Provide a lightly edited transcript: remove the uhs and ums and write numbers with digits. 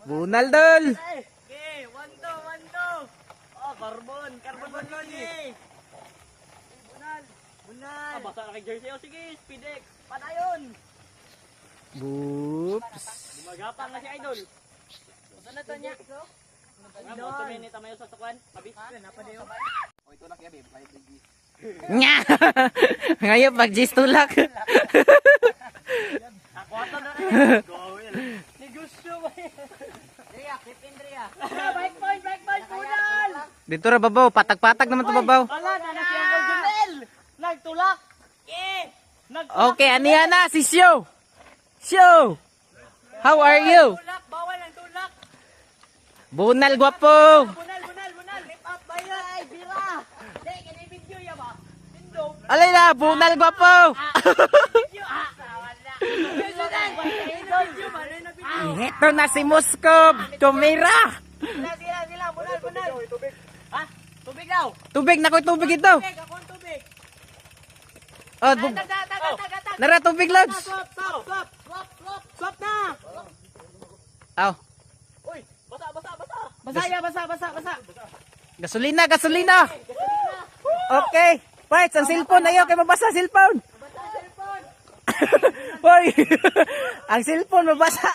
Bunal dol. Okay, 1-2. Oh, carbon loli. Bunal. Basta na kay jersey. O sige, speedex. Padayon. Boops. Gumagapang na si Idol. Basta na to niya. Idol. 2 minutes tamayo sa sukuan. Abi. Napadayo. O ito na kaya babe. Nya. Ngayon pag G's tulak. Ako ato na rin. Negosyo ba yan? Drea, keep in Drea. Bike point, bunal. Dito ra babaw, patag-patag naman to babaw. Wala na si Uncle Junel. Nagtulak. Okay, aniya na si Syo. Syo. How are you? Tulak, bawal ang tulak. Bunal gwapo. Bunal. Lip up ba yun? Ay, bira. Hindi, kinibidyo ya ba? Tindog. Alay na, bunal gwapo. Video, wala. Video, mali na video. Ito na si Moskov. Tumira. Sila, bunal. Tubig. Ha? Tubig daw. Tubig na ko tubig ito. Tubig, ako ang tubig. Oh, Taga. nara tubig lods. Swap na. Aw, Uy, basa. gasolina. Okay. Parts, ang cellphone ayaw kay mabasa cellphone. Basa ang cellphone. Hoy. Ang cellphone mabasa.